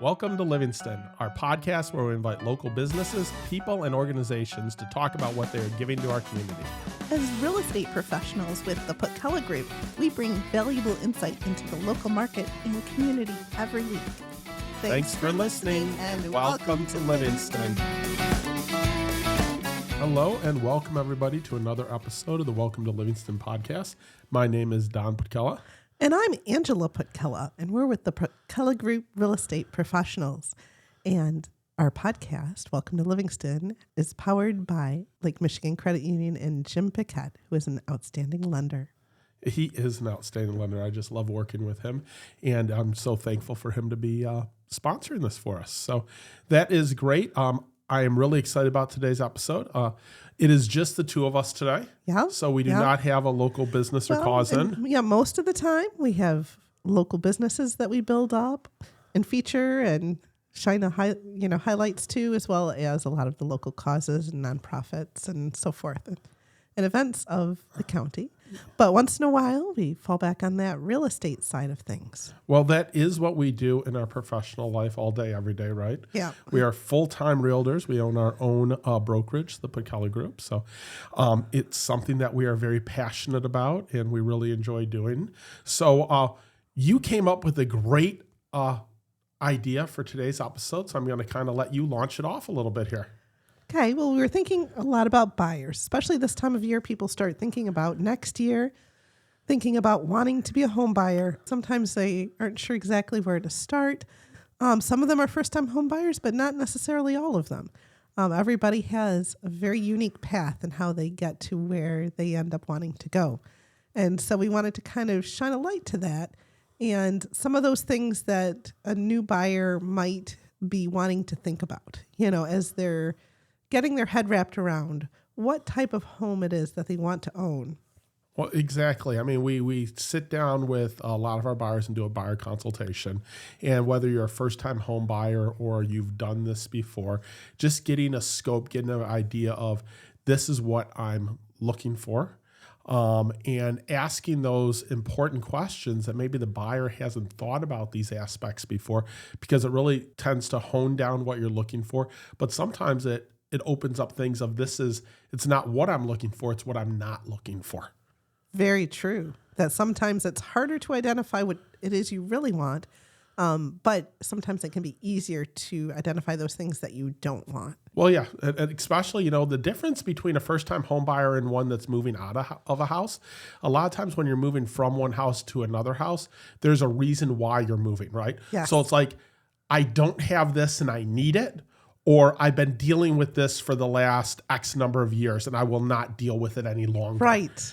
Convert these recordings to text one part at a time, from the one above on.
Welcome to Livingston, our podcast where we invite local businesses, people, and organizations to talk about what they are giving to our community. As real estate professionals with the Putella Group, we bring valuable insight into the local market and community every week. Thanks for listening, and welcome to Livingston. Hello, and welcome everybody to another episode of the Welcome to Livingston podcast. My name is Don Putella. And I'm Angela Putella, and we're with the Putella Group Real Estate Professionals. And our podcast, Welcome to Livingston, is powered by Lake Michigan Credit Union and Jim Piquette, who is an outstanding lender. He is an outstanding lender. I just love working with him, and I'm so thankful for him to be sponsoring this for us. So that is great. I am really excited about today's episode. It is just the two of us today. Yeah. So we do not have a local business or cause in. Yeah, most of the time we have local businesses that we build up and feature and shine highlights to, as well as a lot of the local causes and nonprofits and so forth and events of the county. But once in a while, we fall back on that real estate side of things. Well, that is what we do in our professional life all day, every day, right? Yeah. We are full-time realtors. We own our own brokerage, the Putella Group. So it's something that we are very passionate about and we really enjoy doing. So you came up with a great idea for today's episode. So I'm going to kind of let you launch it off a little bit here. Okay, well, we were thinking a lot about buyers, especially this time of year. People start thinking about next year, thinking about wanting to be a home buyer. Sometimes they aren't sure exactly where to start. Some of them are first-time home buyers, but not necessarily all of them. Everybody has a very unique path in how they get to where they end up wanting to go. And so we wanted to kind of shine a light to that. And some of those things that a new buyer might be wanting to think about, as they're getting their head wrapped around what type of home it is that they want to own. Well, exactly. I mean, we sit down with a lot of our buyers and do a buyer consultation. And whether you're a first-time home buyer or you've done this before, just getting a scope, getting an idea of this is what I'm looking for, and asking those important questions that maybe the buyer hasn't thought about these aspects before, because it really tends to hone down what you're looking for. But sometimes it opens up things of it's not what I'm looking for, it's what I'm not looking for. Very true. That sometimes it's harder to identify what it is you really want, but sometimes it can be easier to identify those things that you don't want. Well, yeah, and especially, the difference between a first-time home buyer and one that's moving out of a house, a lot of times when you're moving from one house to another house, there's a reason why you're moving, right? Yes. So it's like, I don't have this and I need it, or I've been dealing with this for the last X number of years and I will not deal with it any longer. Right,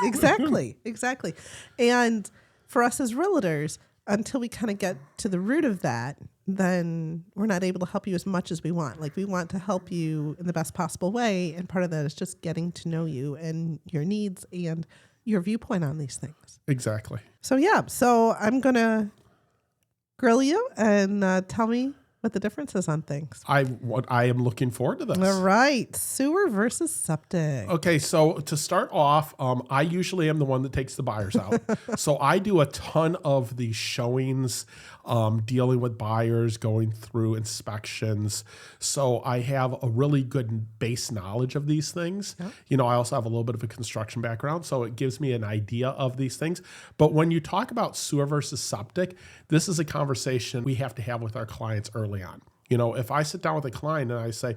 exactly. And for us as realtors, until we kind of get to the root of that, then we're not able to help you as much as we want. Like, we want to help you in the best possible way, and part of that is just getting to know you and your needs and your viewpoint on these things. Exactly. So I'm going to grill you and tell me what the difference is on things. I am looking forward to this. All right. Sewer versus septic. Okay, so to start off, I usually am the one that takes the buyers out. So I do a ton of the showings, dealing with buyers, going through inspections. So I have a really good base knowledge of these things. Yep. I also have a little bit of a construction background, so it gives me an idea of these things. But when you talk about sewer versus septic, this is a conversation we have to have with our clients early on. If I sit down with a client and I say,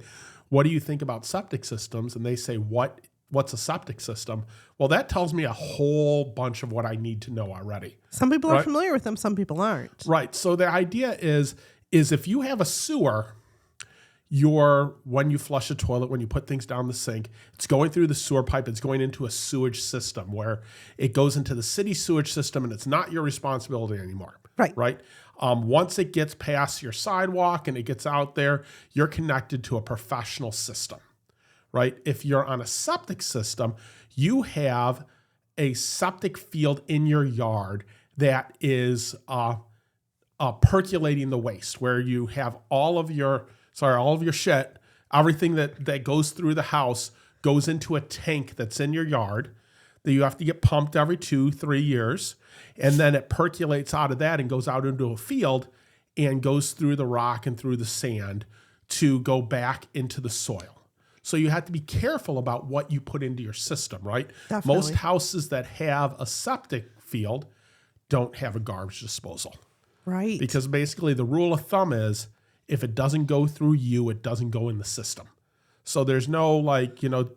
what do you think about septic systems? And they say, what's a septic system? Well, that tells me a whole bunch of what I need to know already. Some people are familiar with them, some people aren't. Right. So the idea is if you have a sewer, when you flush a toilet, when you put things down the sink, it's going through the sewer pipe, it's going into a sewage system where it goes into the city sewage system and it's not your responsibility anymore. Right. Once it gets past your sidewalk and it gets out there, you're connected to a professional system, right? If you're on a septic system, you have a septic field in your yard that is percolating the waste, where you have all of your shit, everything that goes through the house goes into a tank that's in your yard that you have to get pumped every 2-3 years. And then it percolates out of that and goes out into a field. and goes through the rock and through the sand to go back into the soil. So you have to be careful about what you put into your system, right? Definitely. Most houses that have a septic field don't have a garbage disposal. Right. Because basically the rule of thumb is if it doesn't go through you, it doesn't go in the system. So there's no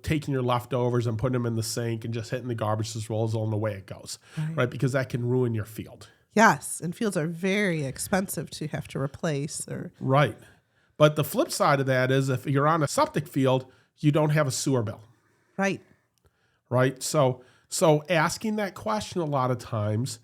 taking your leftovers and putting them in the sink and just hitting the garbage disposal and away it goes, right? Because that can ruin your field. Yes, and fields are very expensive to have to replace. Right. But the flip side of that is if you're on a septic field, you don't have a sewer bill. Right. Right. So asking that question a lot of times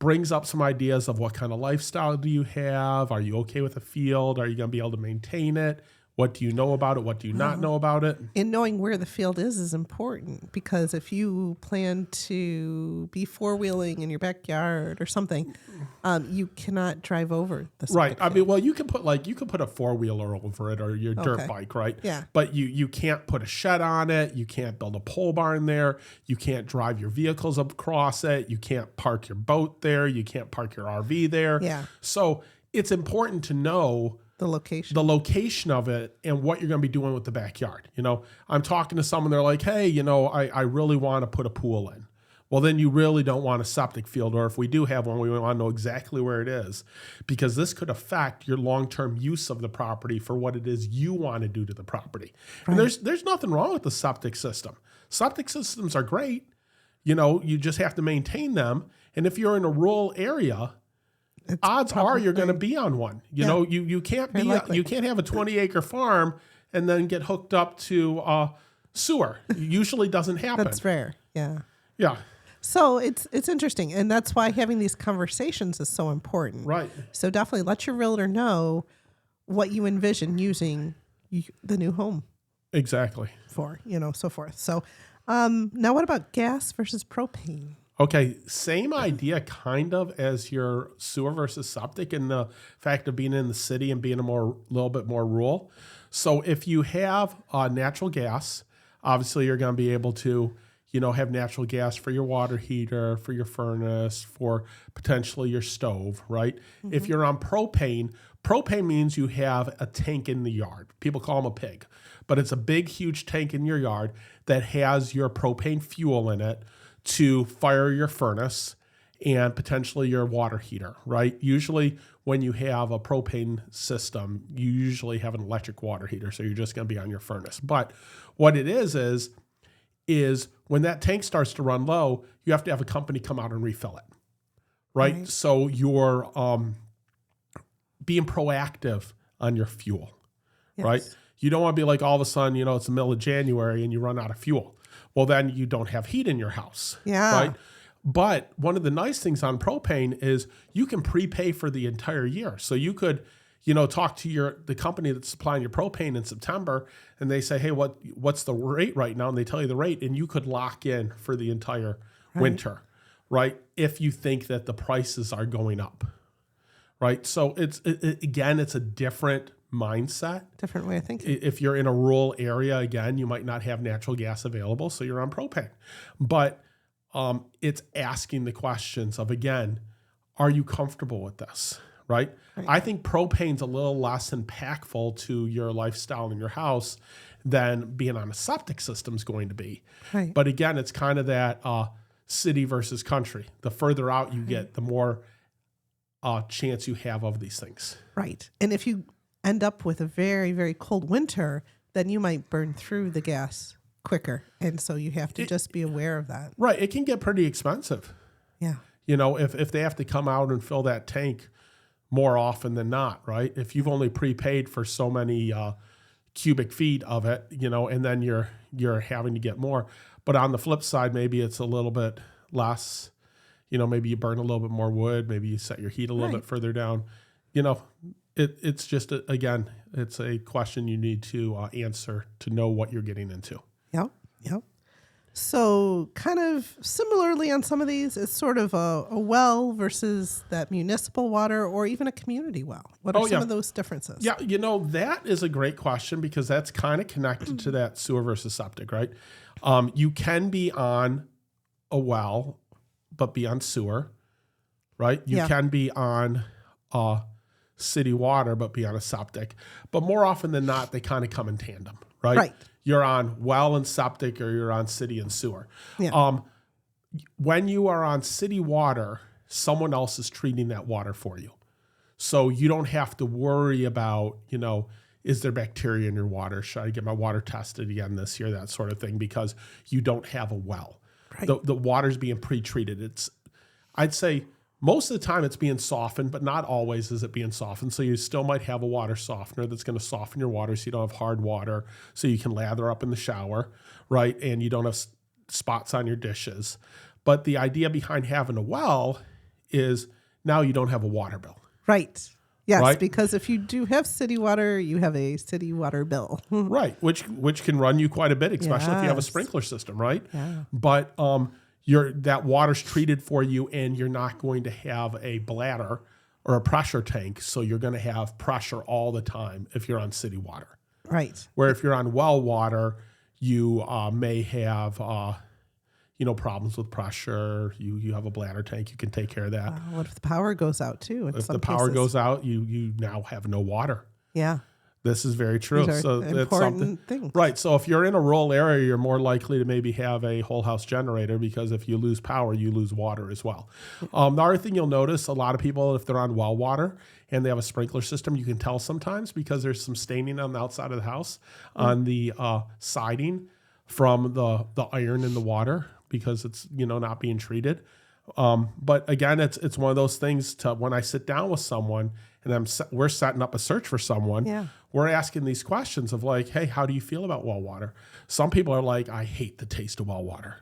brings up some ideas of what kind of lifestyle do you have? Are you okay with the field? Are you going to be able to maintain it? What do you know about it? What do you not know about it? And knowing where the field is important, because if you plan to be four-wheeling in your backyard or something, you cannot drive over the septic Right. I field. mean, well, you can put a four-wheeler over it or your dirt bike, right? Yeah. But you can't put a shed on it. You can't build a pole barn there. You can't drive your vehicles across it. You can't park your boat there. You can't park your RV there. Yeah. So it's important to know the location of it and what you're going to be doing with the backyard. I'm talking to someone, they're like, hey, I really want to put a pool in. Well, then you really don't want a septic field, or if we do have one, we want to know exactly where it is, because this could affect your long-term use of the property for what it is you want to do to the property. Right. And there's nothing wrong with the septic system. Septic systems are great. You just have to maintain them. And if you're in a rural area, odds are you're going to be on one. You can't you can't have a 20-acre farm and then get hooked up to sewer. It usually doesn't happen. That's rare. Yeah. Yeah. So it's interesting, and that's why having these conversations is so important. Right. So definitely let your realtor know what you envision using the new home. Exactly. For, so forth. So now what about gas versus propane? Okay, same idea kind of as your sewer versus septic, and the fact of being in the city and being a little bit more rural. So if you have natural gas, obviously you're going to be able to, have natural gas for your water heater, for your furnace, for potentially your stove, right? Mm-hmm. If you're on propane means you have a tank in the yard. People call them a pig, but it's a big, huge tank in your yard that has your propane fuel in it to fire your furnace and potentially your water heater, right? Usually when you have a propane system, you usually have an electric water heater, so you're just going to be on your furnace. But what it is when that tank starts to run low, you have to have a company come out and refill it, right? So you're being proactive on your fuel, right? You don't want to be like all of a sudden, it's the middle of January and you run out of fuel. Well, then you don't have heat in your house, right? But one of the nice things on propane is you can prepay for the entire year. So you could, talk to the company that's supplying your propane in September, and they say, hey, what's the rate right now? And they tell you the rate, and you could lock in for the entire winter, right? If you think that the prices are going up, right? So it's a different mindset. Different way of thinking. If you're in a rural area, again, you might not have natural gas available, so you're on propane. But it's asking the questions of, again, are you comfortable with this, right? I think propane's a little less impactful to your lifestyle in your house than being on a septic system is going to be. Right. But again, it's kind of that city versus country. The further out you get, the more chance you have of these things. Right. And if you end up with a very, very cold winter, then you might burn through the gas quicker. And so you have to just be aware of that. Right. It can get pretty expensive. Yeah. If they have to come out and fill that tank more often than not, right? If you've only prepaid for so many cubic feet of it, and then you're having to get more. But on the flip side, maybe it's a little bit less, maybe you burn a little bit more wood, maybe you set your heat a little bit further down. It's just, it's a question you need to answer to know what you're getting into. Yep. So kind of similarly on some of these, it's sort of a well versus that municipal water or even a community well. What are some of those differences? Yeah, that is a great question because that's kind of connected to that sewer versus septic, right? You can be on a well, but be on sewer, right? You can be on city water, but be on a septic. But more often than not, they kind of come in tandem, right? Right. You're on well and septic, or you're on city and sewer. Yeah. When you are on city water, someone else is treating that water for you. So you don't have to worry about, is there bacteria in your water? Should I get my water tested again this year? That sort of thing, because you don't have a well. Right. The water's being pre-treated. I'd say most of the time it's being softened, but not always is it being softened. So you still might have a water softener that's going to soften your water so you don't have hard water, so you can lather up in the shower, right? And you don't have spots on your dishes. But the idea behind having a well is now you don't have a water bill. Right. Yes, right? Because if you do have city water, you have a city water bill. Right, which can run you quite a bit, especially if you have a sprinkler system, right? Yeah. But that water's treated for you, and you're not going to have a bladder or a pressure tank, so you're going to have pressure all the time if you're on city water. Right. Where if you're on well water, you may have problems with pressure. You have a bladder tank, you can take care of that. What if the power goes out too? If the power goes out, you now have no water. Yeah. This is very true. These are So important things. Right. So if you're in a rural area, you're more likely to maybe have a whole house generator, because if you lose power, you lose water as well. The other thing you'll notice, a lot of people, if they're on well water and they have a sprinkler system, you can tell sometimes because there's some staining on the outside of the house on the siding from the iron in the water, because it's not being treated. But again, it's one of those things to when I sit down with someone and we're setting up a search for someone, we're asking these questions of like, hey, how do you feel about well water? Some people are like, I hate the taste of well water.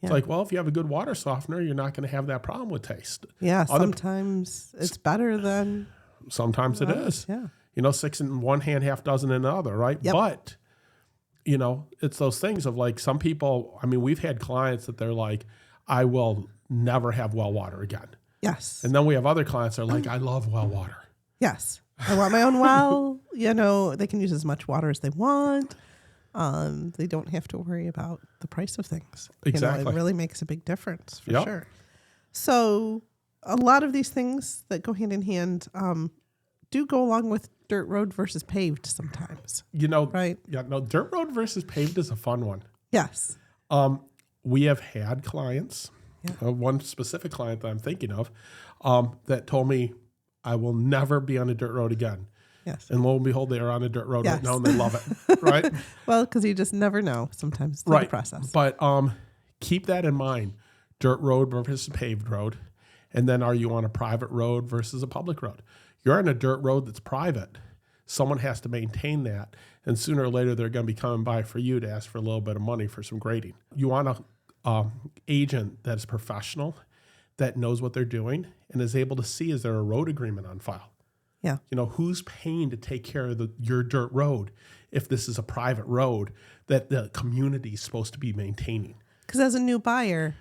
It's like, well, if you have a good water softener, you're not going to have that problem with taste. Yeah, sometimes it's better than... Sometimes it is. Yeah. 6 in one hand, half dozen in another, right? Yep. But, it's those things of like some people, we've had clients that they're like, I will never have well water again. Yes. And then we have other clients that are like, I love well water. Yes. I want my own well. They can use as much water as they want. They don't have to worry about the price of things. Exactly. It really makes a big difference for sure. So a lot of these things that go hand in hand do go along with dirt road versus paved sometimes. Right? Yeah. No, dirt road versus paved is a fun one. Yes. We have had clients, one specific client that I'm thinking of, that told me, I will never be on a dirt road again. Yes. And lo and behold, they are on a dirt road right now and they love it. Right? Well, because you just never know sometimes through the process. But keep that in mind. Dirt road versus paved road. And then are you on a private road versus a public road? You're on a dirt road that's private. Someone has to maintain that. And sooner or later, they're going to be coming by for you to ask for a little bit of money for some grading. You want an agent that is professional, that knows what they're doing, and is able to see, is there a road agreement on file? Yeah. Who's paying to take care of your dirt road if this is a private road that the community is supposed to be maintaining? Because as a new buyer,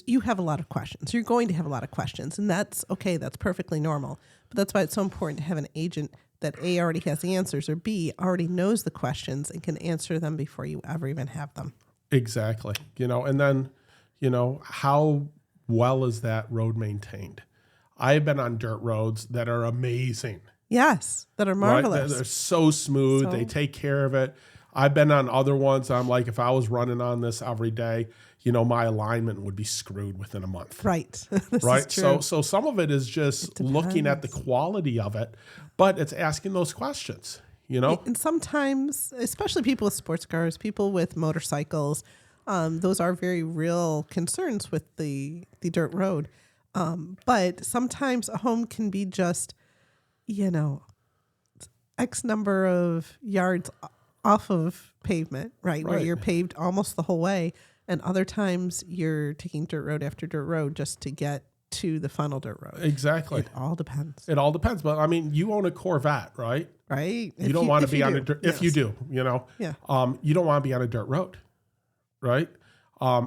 you have a lot of questions. You're going to have a lot of questions, and that's okay. That's perfectly normal. But that's why it's so important to have an agent that A, already has the answers, or B, already knows the questions and can answer them before you ever even have them. Exactly. And then, how well is that road maintained? I've been on dirt roads that are amazing. Yes, that are marvelous. Right? They're so smooth. They take care of it. I've been on other ones. I'm like, if I was running on this every day, my alignment would be screwed within a month. Right. This right. is true. So some of it is just looking at the quality of it, but it's asking those questions, And sometimes, especially people with sports cars, people with motorcycles, those are very real concerns with the dirt road. But sometimes a home can be just, X number of yards off of pavement, right? Where you're paved almost the whole way. And other times you're taking dirt road after dirt road just to get to the final dirt road. Exactly. It all depends. It all depends. But you own a Corvette, right? Right. You don't want to be on a dirt, if you do, Yeah. You don't want to be on a dirt road, right?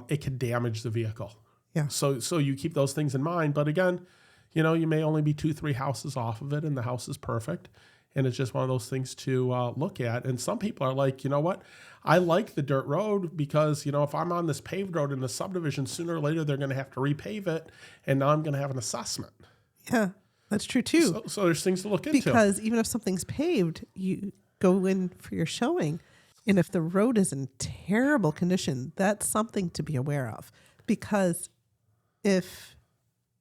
It can damage the vehicle. Yeah. So you keep those things in mind. But again, you may only be 2-3 houses off of it and the house is perfect. And it's just one of those things to look at. And some people are like, you know what? I like the dirt road because, if I'm on this paved road in the subdivision, sooner or later they're going to have to repave it. And now I'm going to have an assessment. Yeah. That's true too. So there's things to look into. Because even if something's paved, you go in for your showing. And if the road is in terrible condition, that's something to be aware of. Because if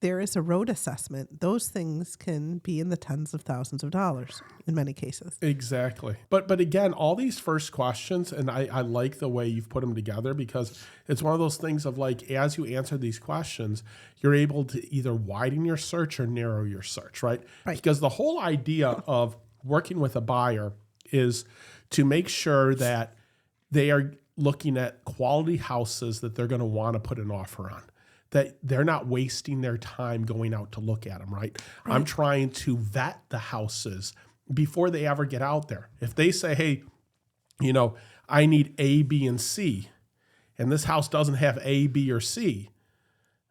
there is a road assessment, those things can be in the tens of thousands of dollars in many cases. Exactly. But again, all these first questions, and I like the way you've put them together, because it's one of those things of like, as you answer these questions, you're able to either widen your search or narrow your search, right? Because the whole idea of working with a buyer is to make sure that they are looking at quality houses that they're going to want to put an offer on, that they're not wasting their time going out to look at them, right? I'm trying to vet the houses before they ever get out there. If they say, hey, I need A, B, and C, and this house doesn't have A, B, or C,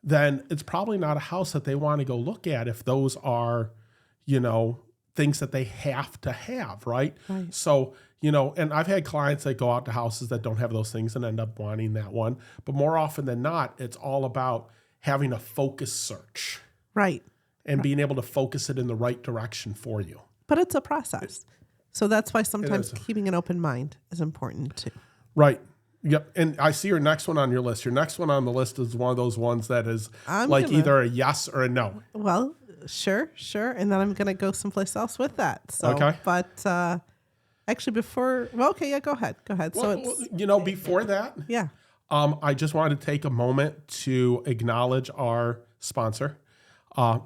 then it's probably not a house that they want to go look at if those are, things that they have to have, right? So, and I've had clients that go out to houses that don't have those things and end up wanting that one. But more often than not, it's all about having a focus search. Right. And being able to focus it in the right direction for you. But it's a process. So that's why sometimes keeping an open mind is important too. Right. Yep. And I see your next one on your list. Your next one on the list is one of those ones that is either a yes or a no. Well, sure. And then I'm going to go someplace else with that. So, okay. But actually go ahead. Well, before that, I just wanted to take a moment to acknowledge our sponsor,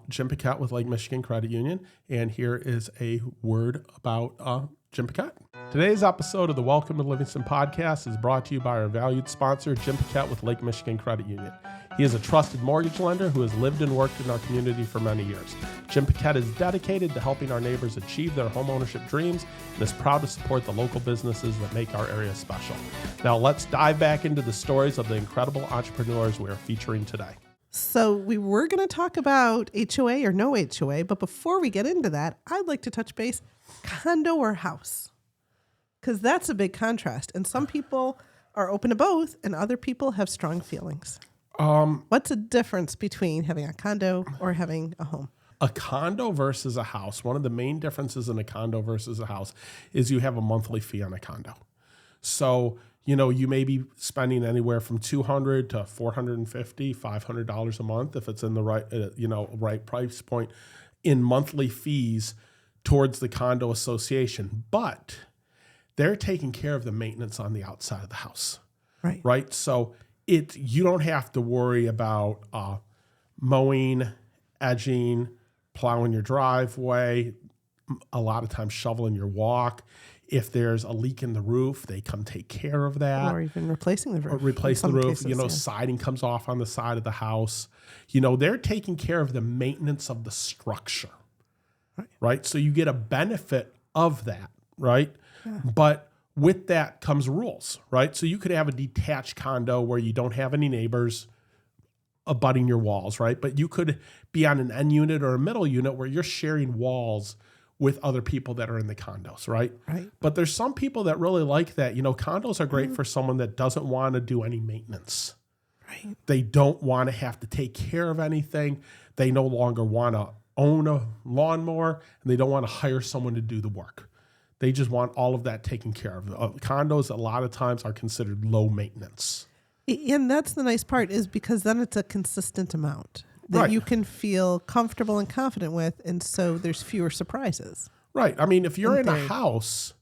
Jim Paquette with Lake Michigan Credit Union. And here is a word about Jim Paquette. Today's episode of the Welcome to Livingston podcast is brought to you by our valued sponsor, Jim Paquette with Lake Michigan Credit Union. He is a trusted mortgage lender who has lived and worked in our community for many years. Jim Paquette is dedicated to helping our neighbors achieve their homeownership dreams and is proud to support the local businesses that make our area special. Now let's dive back into the stories of the incredible entrepreneurs we are featuring today. So we were going to talk about HOA or no HOA, but before we get into that, I'd like to touch base condo or house, because that's a big contrast. And some people are open to both and other people have strong feelings. What's the difference between having a condo or having a home? A condo versus a house. One of the main differences in a condo versus a house is you have a monthly fee on a condo. So, you may be spending anywhere from $200 to $450, $500 a month if it's in the right, right price point in monthly fees towards the condo association. But they're taking care of the maintenance on the outside of the house. Right. So you don't have to worry about mowing, edging, plowing your driveway, a lot of times shoveling your walk. If there's a leak in the roof, they come take care of that. Or even replacing the roof. Cases, siding comes off on the side of the house. They're taking care of the maintenance of the structure. Right. So you get a benefit of that. Right. Yeah. But with that comes rules. Right. So you could have a detached condo where you don't have any neighbors abutting your walls. Right. But you could be on an end unit or a middle unit where you're sharing walls with other people that are in the condos, right? But there's some people that really like that. Condos are great for someone that doesn't want to do any maintenance. They don't want to have to take care of anything. They no longer want to own a lawnmower, and they don't want to hire someone to do the work. They just want all of that taken care of. Condos a lot of times are considered low maintenance. And that's the nice part, is because then it's a consistent amount that you can feel comfortable and confident with, and so there's fewer surprises. Right. I mean, if you're in a house,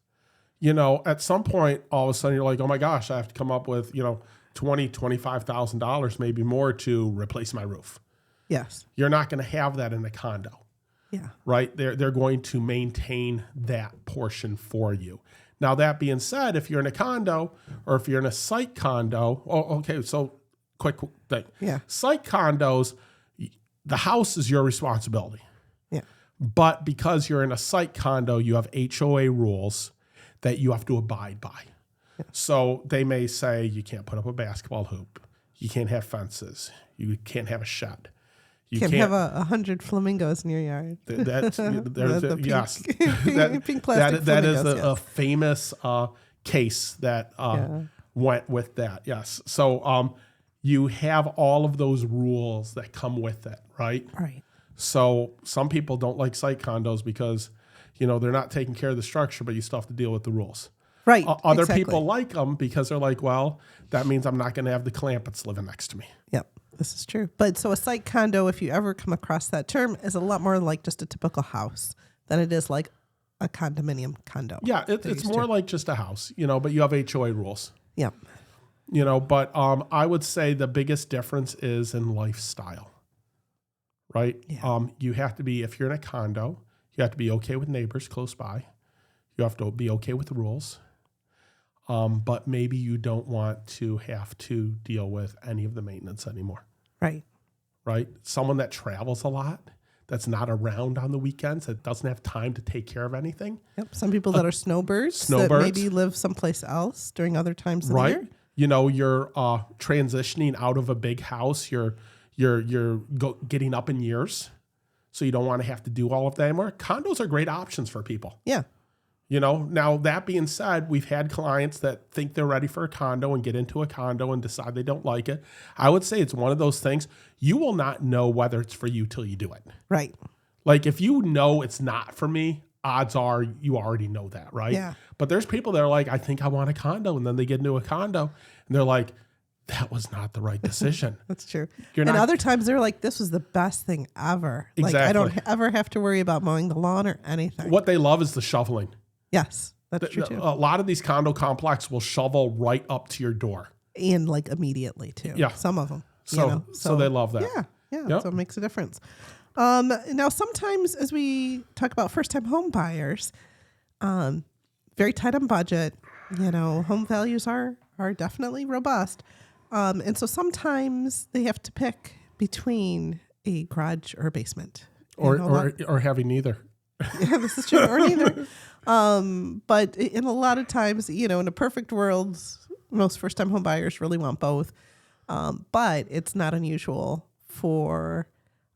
at some point, all of a sudden you're like, oh my gosh, I have to come up with, $25,000, maybe more to replace my roof. Yes. You're not going to have that in a condo. Yeah. Right? They're going to maintain that portion for you. Now, that being said, if you're in a condo or if you're in a site condo, so quick thing. Yeah. Site condos, the house is your responsibility. Yeah. But because you're in a site condo, you have HOA rules that you have to abide by. Yeah. So they may say you can't put up a basketball hoop. You can't have fences. You can't have a shed. You can't have 100 flamingos in your yard. Yes. Pink plastic that is flamingos, a famous case that went with that. Yes. So you have all of those rules that come with it, right? Right. So some people don't like site condos because, they're not taking care of the structure, but you still have to deal with the rules. Right. Other exactly. people like them because they're like, well, that means I'm not going to have the Clampetts living next to me. Yep. This is true. But so a site condo, if you ever come across that term, is a lot more like just a typical house than it is like a condominium condo. Yeah, it's more like just a house, but you have HOA rules. Yep. But I would say the biggest difference is in lifestyle, right? Yeah. You have to be, if you're in a condo, you have to be okay with neighbors close by. You have to be okay with the rules. But maybe you don't want to have to deal with any of the maintenance anymore. Right. Right? Someone that travels a lot, that's not around on the weekends, that doesn't have time to take care of anything. Yep. Some people that are snowbirds that maybe live someplace else during other times of the year. You're transitioning out of a big house. You're getting up in years, so you don't want to have to do all of that anymore. Condos are great options for people. Yeah. Now that being said, we've had clients that think they're ready for a condo and get into a condo and decide they don't like it. I would say it's one of those things you will not know whether it's for you till you do it. Right. Like if you know it's not for me, odds are you already know that, right? Yeah. But there's people that are like, I think I want a condo. And then they get into a condo and they're like, that was not the right decision. That's true. Other times they're like, this was the best thing ever. Exactly. Like I don't ever have to worry about mowing the lawn or anything. What they love is the shoveling. Yes, that's true too. A lot of these condo complexes will shovel right up to your door. And like immediately too. Yeah. Some of them. So they love that. Yeah. Yep. So it makes a difference. Now, sometimes as we talk about first-time home buyers, very tight on budget, home values are definitely robust. And so sometimes they have to pick between a garage or a basement. Or having neither. Yeah, this is true. Or neither. But in a lot of times, in a perfect world, most first-time home buyers really want both. But it's not unusual for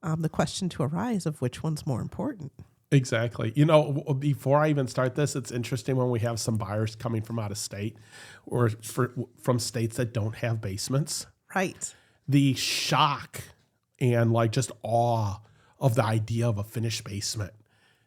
the question to arise of which one's more important. Exactly. Before I even start this, it's interesting when we have some buyers coming from out of state or from states that don't have basements. Right. The shock and just awe of the idea of a finished basement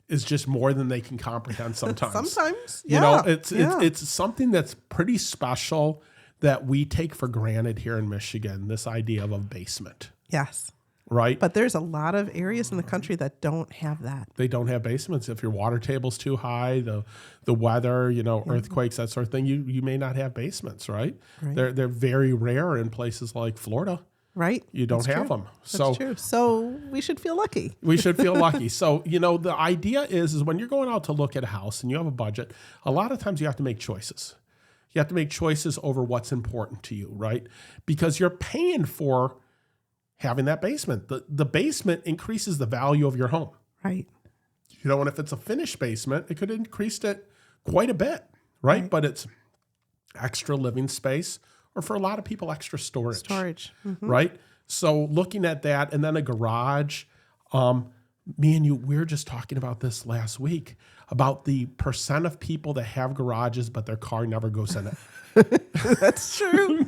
is just more than they can comprehend sometimes. Sometimes, yeah. It's something that's pretty special that we take for granted here in Michigan, this idea of a basement. Yes. Right? But there's a lot of areas in the country that don't have that. They don't have basements. If your water table's too high, the weather, earthquakes, that sort of thing, you may not have basements, right? They're very rare in places like Florida. Right. You don't have them. That's true. So we should feel lucky. We should feel lucky. So, the idea is when you're going out to look at a house and you have a budget, a lot of times you have to make choices. You have to make choices over what's important to you, right? Because you're paying for having that basement. The basement increases the value of your home. Right. And if it's a finished basement, it could increase it quite a bit, right? But it's extra living space, or for a lot of people, extra storage. Mm-hmm. Right? So looking at that, and then a garage, me and you, we were just talking about this last week, about the percent of people that have garages, but their car never goes in it. That's true.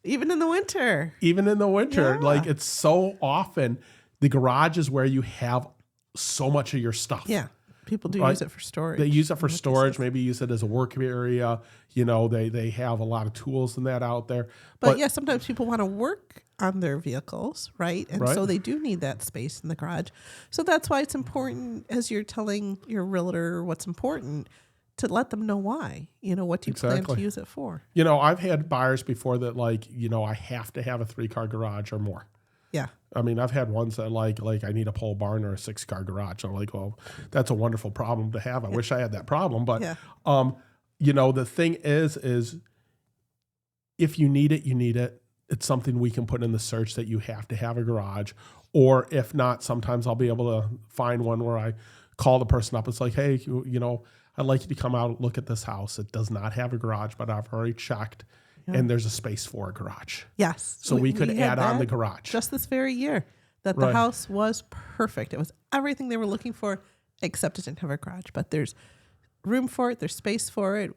Even in the winter. Yeah. It's so often the garage is where you have so much of your stuff. Yeah. People do use it for storage. They use it for storage, maybe use it as a work area. They have a lot of tools and that out there. But yeah, sometimes people want to work on their vehicles, right? And so they do need that space in the garage. So that's why it's important, as you're telling your realtor what's important, to let them know why. What do you plan to use it for? I've had buyers before that I have to have a 3-car garage or more. Yeah. I mean, I've had ones that like I need a pole barn or a 6-car garage. I'm like, well, that's a wonderful problem to have. I wish I had that problem. But, the thing is if you need it, you need it. It's something we can put in the search that you have to have a garage. Or if not, sometimes I'll be able to find one where I call the person up. It's like, hey, I'd like you to come out and look at this house. It does not have a garage, but I've already checked. Yeah. And there's a space for a garage. Yes. So we could add on the garage. Just this very year, that the house was perfect. It was everything they were looking for, except it didn't have a garage. But there's room for it. There's space for it.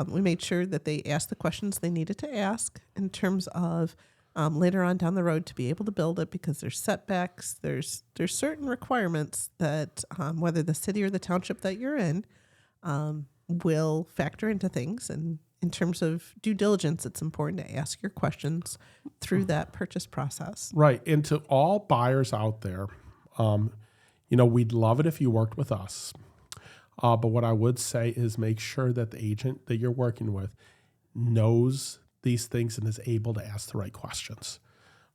We made sure that they asked the questions they needed to ask in terms of later on down the road to be able to build it, because there's setbacks, there's certain requirements that whether the city or the township that you're in will factor into things. And in terms of due diligence, it's important to ask your questions through that purchase process. Right. And to all buyers out there, we'd love it if you worked with us. But what I would say is make sure that the agent that you're working with knows these things and is able to ask the right questions,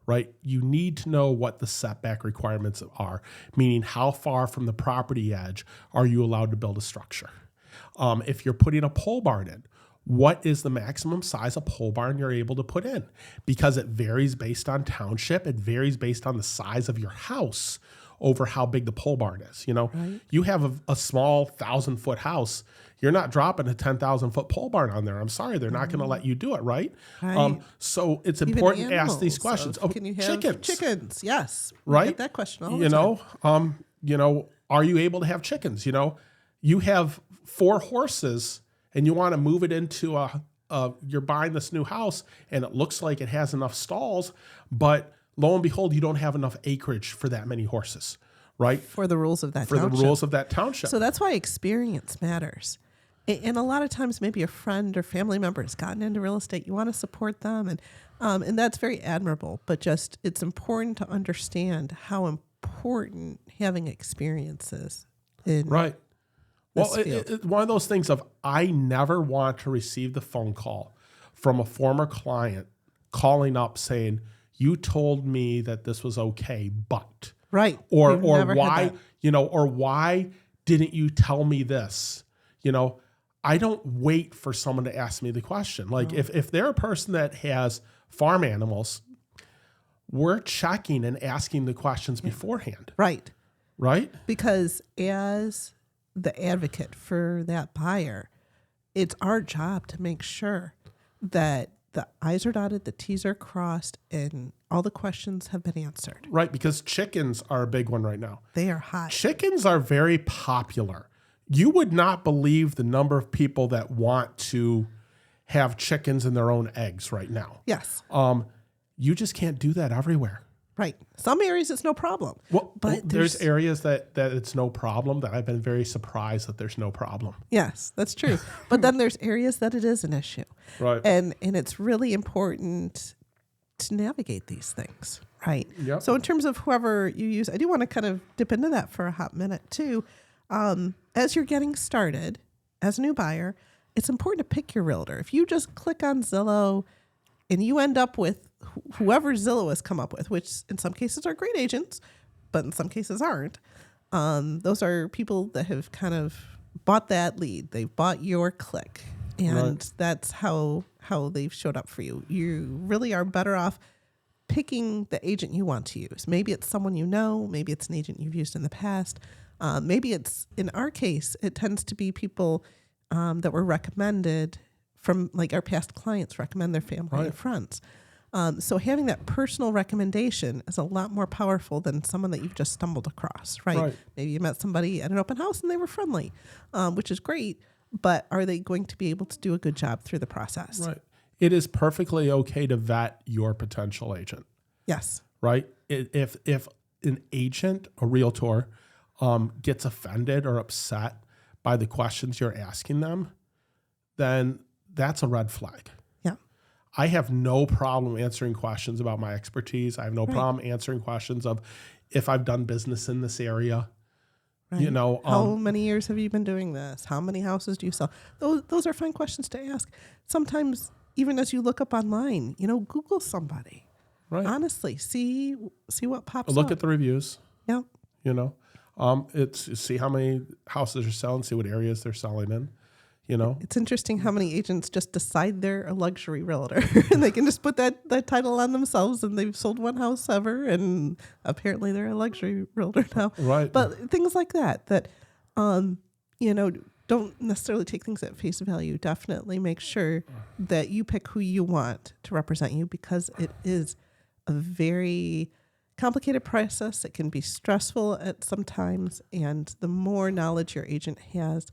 right? You need to know what the setback requirements are, meaning how far from the property edge are you allowed to build a structure? If you're putting a pole barn in, what is the maximum size of pole barn you're able to put in? Because it varies based on township. It varies based on the size of your house over how big the pole barn is. Right. You have a small 1,000-foot house. You're not dropping a 10,000-foot pole barn on there. I'm sorry, they're not going to let you do it, right? Right. So it's Even important to ask these questions. Can you have chickens? Yes. We Right? get that question all the time. Are you able to have chickens? You have 4 horses and you want to move it into you're buying this new house and it looks like it has enough stalls, but lo and behold, you don't have enough acreage for that many horses, right? For the rules of that For township. the rules of that township. So that's why experience matters. And a lot of times maybe a friend or family member has gotten into real estate. You want to support them. And that's very admirable. But just it's important to understand how important having experience is in Right. Well, field. it's one of those things of I never want to receive the phone call from a former client calling up saying, you told me that this was okay, but Right. or We've never why, had that. or why didn't you tell me this? I don't wait for someone to ask me the question. Like if they're a person that has farm animals, we're checking and asking the questions beforehand. Right. Right? Because as the advocate for that buyer, it's our job to make sure that the I's are dotted, the T's are crossed, and all the questions have been answered. Right, because chickens are a big one right now. They are hot. Chickens are very popular. You would not believe the number of people that want to have chickens in their own eggs right now. Yes. You just can't do that everywhere. Right. Some areas it's no problem. Well, but there's areas that it's no problem that I've been very surprised that there's no problem. Yes, that's true. But then there's areas that it is an issue. Right. And it's really important to navigate these things. Right. Yep. So in terms of whoever you use, I do want to kind of dip into that for a hot minute too. As you're getting started as a new buyer, it's important to pick your realtor. If you just click on Zillow and you end up with whoever Zillow has come up with, which in some cases are great agents, but in some cases aren't. Those are people that have kind of bought that lead. They've bought your click. And that's how they've showed up for you. You really are better off picking the agent you want to use. Maybe it's someone you know. Maybe it's an agent you've used in the past. Maybe it's, in our case, it tends to be people that were recommended from, like our past clients recommend their family and friends. So having that personal recommendation is a lot more powerful than someone that you've just stumbled across, right? Maybe you met somebody at an open house and they were friendly, which is great, but are they going to be able to do a good job through the process? Right. It is perfectly okay to vet your potential agent. Yes. Right? If an agent, a realtor, gets offended or upset by the questions you're asking them, then that's a red flag. Yeah. I have no problem answering questions about my expertise. I have no problem answering questions of if I've done business in this area. Right. How many years have you been doing this? How many houses do you sell? Those are fine questions to ask. Sometimes, even as you look up online, Google somebody. Right. Honestly, see what pops up. Look at the reviews. Yeah. It's see how many houses are selling, see what areas they're selling in. It's interesting how many agents just decide they're a luxury realtor and they can just put that title on themselves and they've sold one house ever and apparently they're a luxury realtor now. Right. But things like that, don't necessarily take things at face value. Definitely make sure that you pick who you want to represent you because it is a very complicated process. It can be stressful at some times, and the more knowledge your agent has,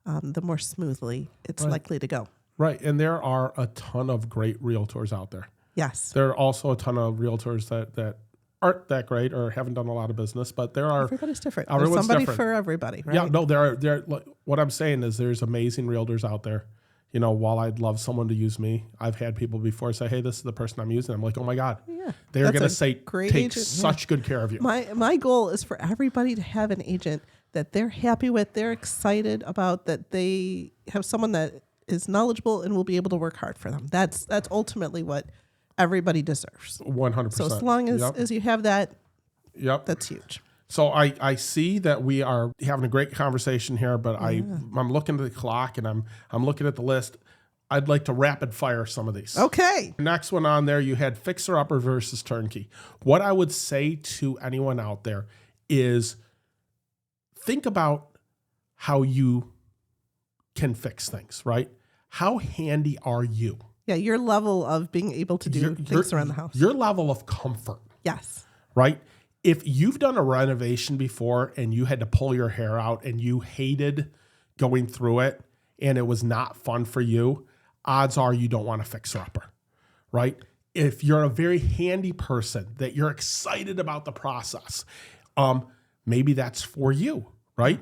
the more smoothly it's likely to go. Right. And there are a ton of great realtors out there. Yes. There are also a ton of realtors that aren't that great or haven't done a lot of business, but there are. Everybody's different. There's Everyone's somebody different. for everybody, right? Yeah, no, there. Like, what I'm saying is, there's amazing realtors out there. While I'd love someone to use me, I've had people before say, "Hey, this is the person I'm using." I'm like, "Oh my god, Yeah. they're going to great take agent, such good care of you." My goal is for everybody to have an agent that they're happy with, they're excited about, that they have someone that is knowledgeable and will be able to work hard for them. That's ultimately what everybody deserves. 100%. So as long as you have that, that's huge. So I see that we are having a great conversation here, but I'm looking at the clock and I'm looking at the list. I'd like to rapid fire some of these. Okay. Next one on there, you had fixer upper versus turnkey. What I would say to anyone out there is think about how you can fix things, right? How handy are you? Yeah, your level of being able to do things around the house. Your level of comfort. Yes. Right? If you've done a renovation before and you had to pull your hair out and you hated going through it and it was not fun for you, odds are you don't want a fixer-upper, right? If you're a very handy person that you're excited about the process, maybe that's for you, right?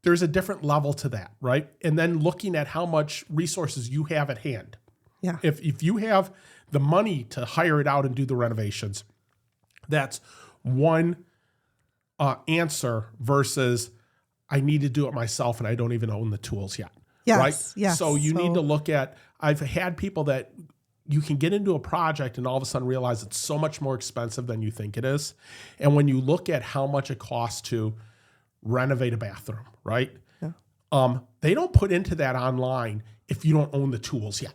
There's a different level to that, right? And then looking at how much resources you have at hand. Yeah. If you have the money to hire it out and do the renovations, that's one answer versus I need to do it myself and I don't even own the tools yet. Yes, right? yes. So you need to look at, I've had people that you can get into a project and all of a sudden realize it's so much more expensive than you think it is. And when you look at how much it costs to renovate a bathroom, right? Yeah. They don't put into that online if you don't own the tools yet.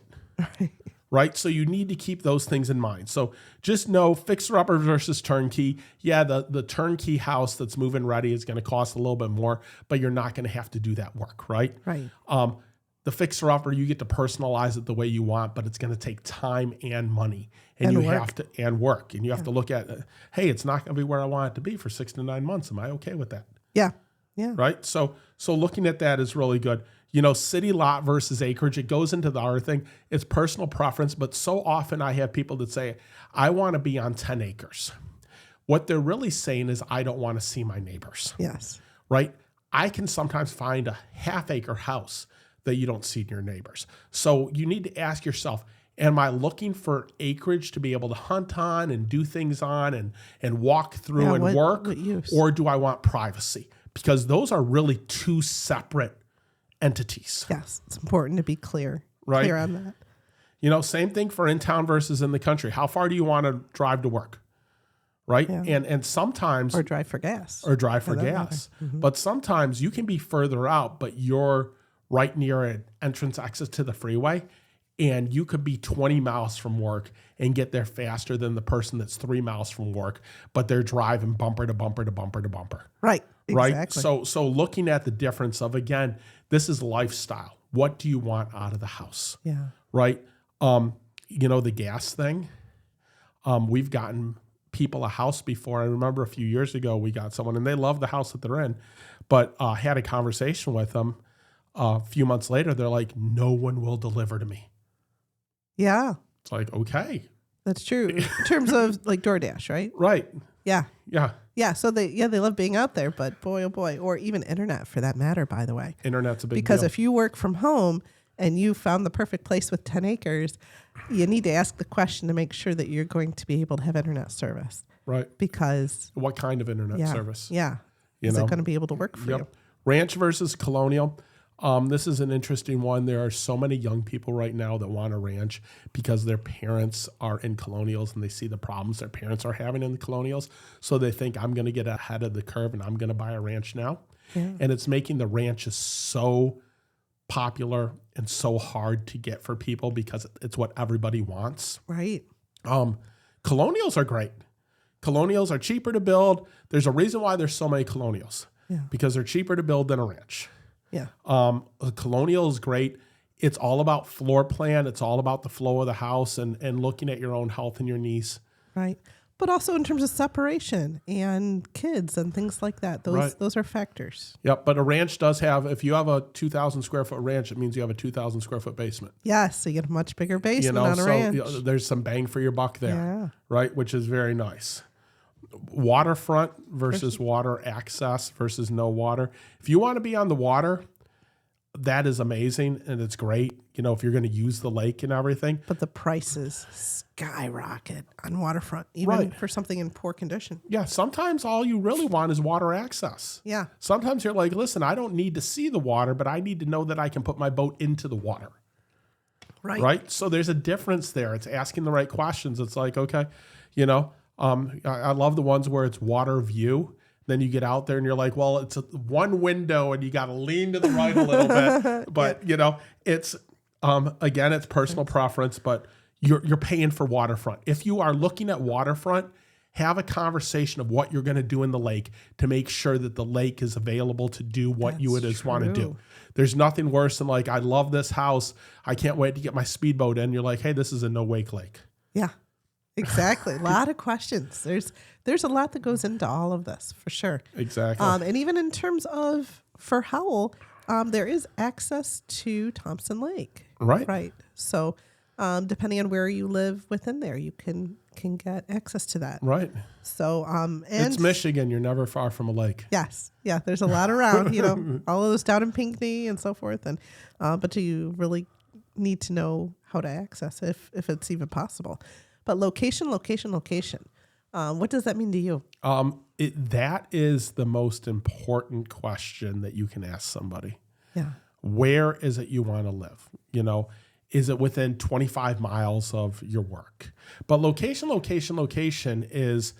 Right? So you need to keep those things in mind. So just know fixer-upper versus turnkey. Yeah, the turnkey house that's move-in ready is going to cost a little bit more, but you're not going to have to do that work, right? Right. The fixer-upper, you get to personalize it the way you want, but it's going to take time and money. And you have to, and work. And you have to look at, hey, it's not going to be where I want it to be for 6 to 9 months. Am I okay with that? Yeah. Yeah. Right? So looking at that is really good. City lot versus acreage, it goes into the other thing. It's personal preference, but so often I have people that say, I want to be on 10 acres. What they're really saying is, I don't want to see my neighbors. Yes. Right? I can sometimes find a half-acre house that you don't see your neighbors. So you need to ask yourself, am I looking for acreage to be able to hunt on and do things on and walk through and work? Or do I want privacy? Because those are really two separate entities. Yes, it's important to be clear on that. Same thing for in town versus in the country. How far do you want to drive to work? Right? Yeah. And sometimes... Or drive for gas. Mm-hmm. But sometimes you can be further out, but you're right near an entrance exit to the freeway, and you could be 20 miles from work and get there faster than the person that's 3 miles from work, but they're driving bumper to bumper to bumper to bumper. Right. Exactly. Right. So looking at the difference of, again, this is lifestyle. What do you want out of the house? Yeah. Right. The gas thing. We've gotten people a house before. I remember a few years ago we got someone and they love the house that they're in, but had a conversation with them. A few months later, they're like, no one will deliver to me. Yeah. It's like, okay. That's true. In terms of like DoorDash, right? Right. Yeah. Yeah. Yeah. So they love being out there, but boy, oh boy, or even internet for that matter, by the way. Internet's a big deal. Because if you work from home and you found the perfect place with 10 acres, you need to ask the question to make sure that you're going to be able to have internet service. Right. Because what kind of internet service? Yeah. Is it going to be able to work for you? Ranch versus colonial. This is an interesting one. There are so many young people right now that want a ranch because their parents are in colonials and they see the problems their parents are having in the colonials. So they think, I'm going to get ahead of the curve and I'm going to buy a ranch now. Yeah. And it's making the ranches so popular and so hard to get for people because it's what everybody wants. Right. Colonials are great. Colonials are cheaper to build. There's a reason why there's so many colonials. Yeah. Because they're cheaper to build than a ranch. Yeah. A colonial is great. It's all about floor plan. It's all about the flow of the house and looking at your own health and your needs. Right. but also in terms of separation and kids and things like that. Those are factors. Yep, but a ranch does have, if you have a 2,000 square foot ranch, it means you have a 2,000 square foot basement. Yes, so you get a much bigger basement on a ranch. There's some bang for your buck there, right? Which is very nice. Waterfront versus water access versus no water. If you want to be on the water, that is amazing and it's great, if you're going to use the lake and everything. But the prices skyrocket on waterfront, even for something in poor condition. Yeah, sometimes all you really want is water access. Yeah. Sometimes you're like, listen, I don't need to see the water, but I need to know that I can put my boat into the water. Right? So there's a difference there. It's asking the right questions. It's like, okay, I love the ones where it's water view. Then you get out there and you're like, well, it's one window and you got to lean to the right a little bit. But, it's, again, it's personal preference, but you're paying for waterfront. If you are looking at waterfront, have a conversation of what you're going to do in the lake to make sure that the lake is available to do what you would want to do. There's nothing worse than like, I love this house. I can't wait to get my speedboat in. You're like, hey, this is a no-wake lake. Yeah. Exactly. A lot of questions. There's a lot that goes into all of this for sure. Exactly. And even in terms of for Howell, there is access to Thompson Lake. Right. So depending on where you live within there, you can get access to that. Right. So and it's Michigan. You're never far from a lake. Yes. Yeah. There's a lot around. All of those down in Pinckney and so forth. And but you really need to know how to access it if it's even possible. But location. What does that mean to you? That is the most important question that you can ask somebody. Yeah. Where is it you want to live? Is it within 25 miles of your work? But location is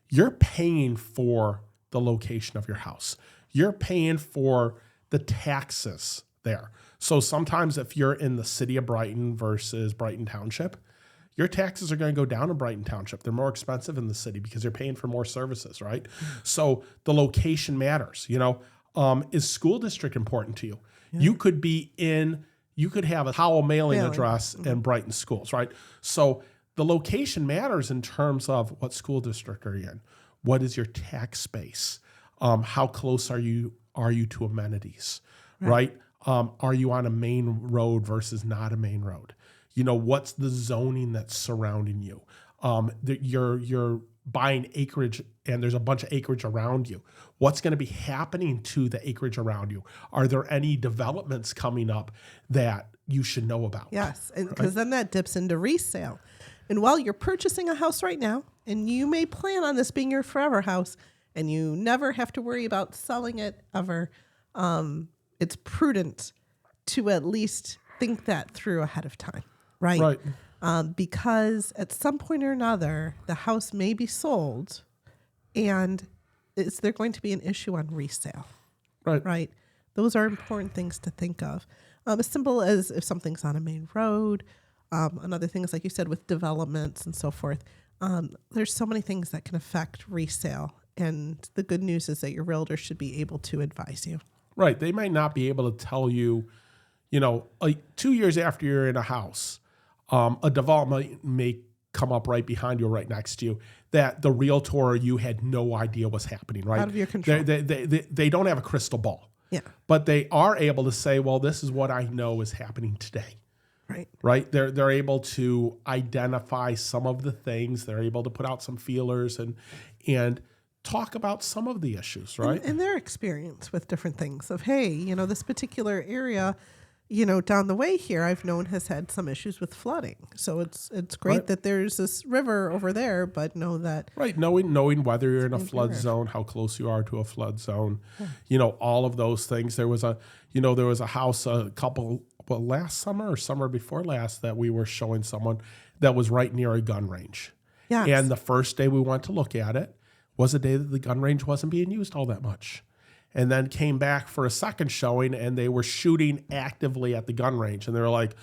you're paying for the location of your house. You're paying for the taxes there. So sometimes if you're in the city of Brighton versus Brighton Township, your taxes are going to go down in Brighton Township. They're more expensive in the city because you're paying for more services, right? So the location matters. Is school district important to you? Yeah. You could have a Howell mailing address in Brighton schools, right? So the location matters in terms of what school district are you in? What is your tax base? How close are you to amenities, right? Are you on a main road versus not a main road? What's the zoning that's surrounding you? You're buying acreage and there's a bunch of acreage around you. What's going to be happening to the acreage around you? Are there any developments coming up that you should know about? Yes, because then that dips into resale. And while you're purchasing a house right now, and you may plan on this being your forever house, and you never have to worry about selling it ever, it's prudent to at least think that through ahead of time. Right. Because at some point or another, the house may be sold and is there going to be an issue on resale? Right. Those are important things to think of. As simple as if something's on a main road. Another thing is, like you said, with developments and so forth. There's so many things that can affect resale. And the good news is that your realtor should be able to advise you. Right. They might not be able to tell you, 2 years after you're in a house, a development may come up right behind you or right next to you that the realtor or you had no idea was happening, right? Out of your control. They don't have a crystal ball. Yeah. But they are able to say, well, this is what I know is happening today. Right. They're able to identify some of the things. They're able to put out some feelers and talk about some of the issues, right? And their experience with different things of, hey, this particular area, down the way here, I've known has had some issues with flooding. So it's great that there's this river over there, but know that. Right. Knowing whether you're in a flood zone, how close you are to a flood zone, all of those things. There was a house last summer or summer before last that we were showing someone that was right near a gun range. Yes. And the first day we went to look at it was a day that the gun range wasn't being used all that much. And then came back for a second showing and they were shooting actively at the gun range. And they were like,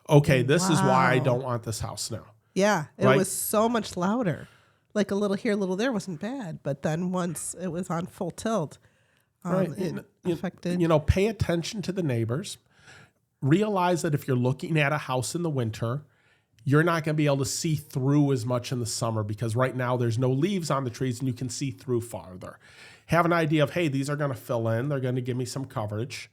okay, this is why I don't want this house now. Yeah, it was so much louder. Like a little here, a little there wasn't bad. But then once it was on full tilt, it affected. Pay attention to the neighbors. Realize that if you're looking at a house in the winter, you're not going to be able to see through as much in the summer because right now there's no leaves on the trees and you can see through farther. Have an idea of, hey, these are going to fill in. They're going to give me some coverage.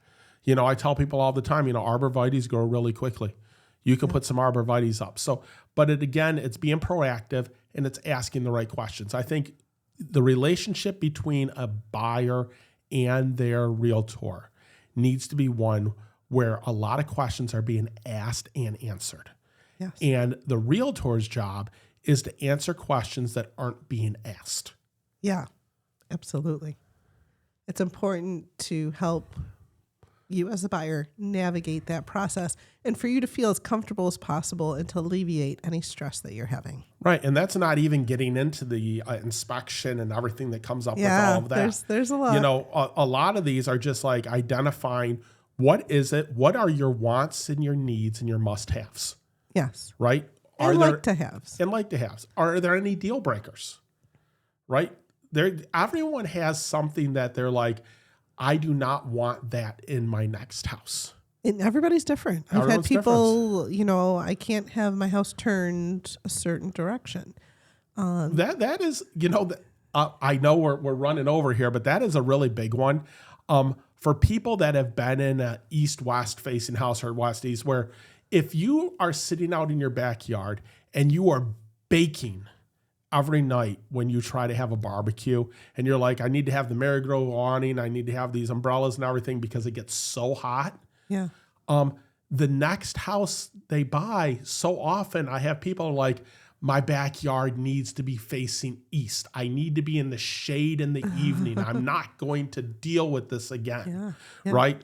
I tell people all the time, arborvitaes grow really quickly. You can put some arborvitaes up. So, but it's being proactive and it's asking the right questions. I think the relationship between a buyer and their realtor needs to be one where a lot of questions are being asked and answered. Yes. And the realtor's job is to answer questions that aren't being asked. Yeah, absolutely. It's important to help you as a buyer navigate that process and for you to feel as comfortable as possible and to alleviate any stress that you're having. Right. And that's not even getting into the inspection and everything that comes up with all of that. There's a lot. A lot of these are just like identifying what is it, what are your wants and your needs and your must-haves. Yes. Right? And like-to-haves. And like-to-haves. Are there any deal breakers? Right? Everyone has something that they're like, I do not want that in my next house. And everybody's different. I've had people, I can't have my house turned a certain direction. That is, I know we're running over here, but that is a really big one. For people that have been in an east-west facing house or west-east, where if you are sitting out in your backyard and you are baking every night when you try to have a barbecue and you're like, I need to have the marigold awning, I need to have these umbrellas and everything because it gets so hot. Yeah. The next house they buy, so often I have people like, my backyard needs to be facing east. I need to be in the shade in the evening. I'm not going to deal with this again. Yeah. Right?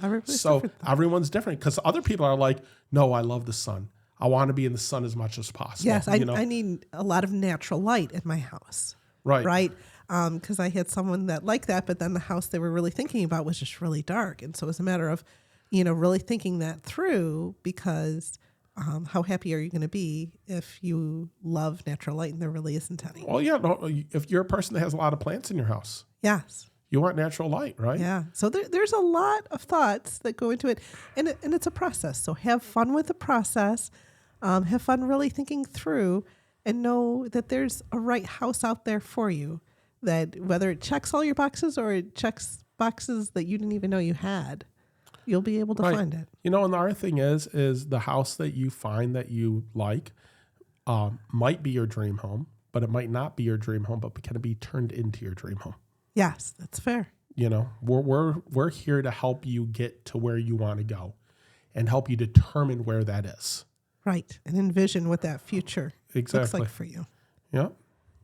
Everyone's different because other people are like, no, I love the sun. I want to be in the sun as much as possible. Yes, I need a lot of natural light in my house. Right. Because I had someone that liked that, but then the house they were really thinking about was just really dark. And so it was a matter of, really thinking that through because how happy are you going to be if you love natural light and there really isn't any? Well, yeah. No, if you're a person that has a lot of plants in your house. Yes. You want natural light, right? Yeah. So there's a lot of thoughts that go into it. And it's a process. So have fun with the process. Have fun really thinking through and know that there's a right house out there for you, that whether it checks all your boxes or it checks boxes that you didn't even know you had, you'll be able to find it. And the other thing is the house that you find that you like might be your dream home, but it might not be your dream home, but can it be turned into your dream home? Yes, that's fair. We're here to help you get to where you want to go and help you determine where that is. Right. And envision what that future looks like for you. Yeah.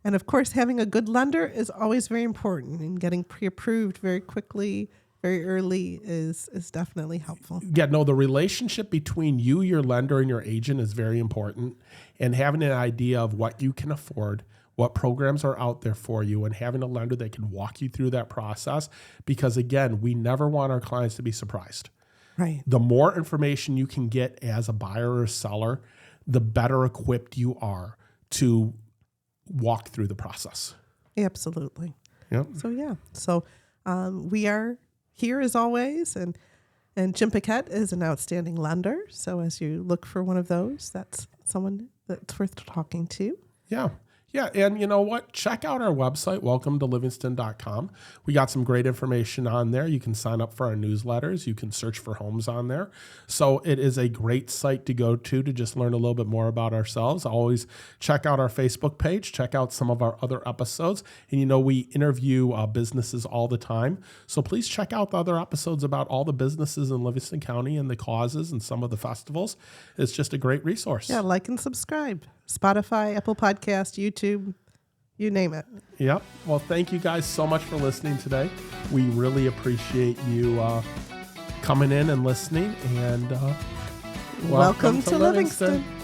And of course, having a good lender is always very important, and getting pre-approved very quickly, very early is definitely helpful. Yeah, no, the relationship between you, your lender, and your agent is very important. And having an idea of what you can afford, what programs are out there for you, and having a lender that can walk you through that process. Because again, we never want our clients to be surprised. Right. The more information you can get as a buyer or seller, the better equipped you are to walk through the process. Absolutely. Yep. So we are here as always, and Jim Paquette is an outstanding lender. So as you look for one of those, that's someone that's worth talking to. Yeah. Yeah, and you know what? Check out our website, welcome-to-livingston.com. We got some great information on there. You can sign up for our newsletters. You can search for homes on there. So it is a great site to go to just learn a little bit more about ourselves. Always check out our Facebook page. Check out some of our other episodes. And we interview businesses all the time. So please check out the other episodes about all the businesses in Livingston County and the causes and some of the festivals. It's just a great resource. Yeah, like and subscribe. Spotify, Apple Podcast, YouTube, you name it. Yep. Well, thank you guys so much for listening today. We really appreciate you coming in and listening. And welcome to Livingston.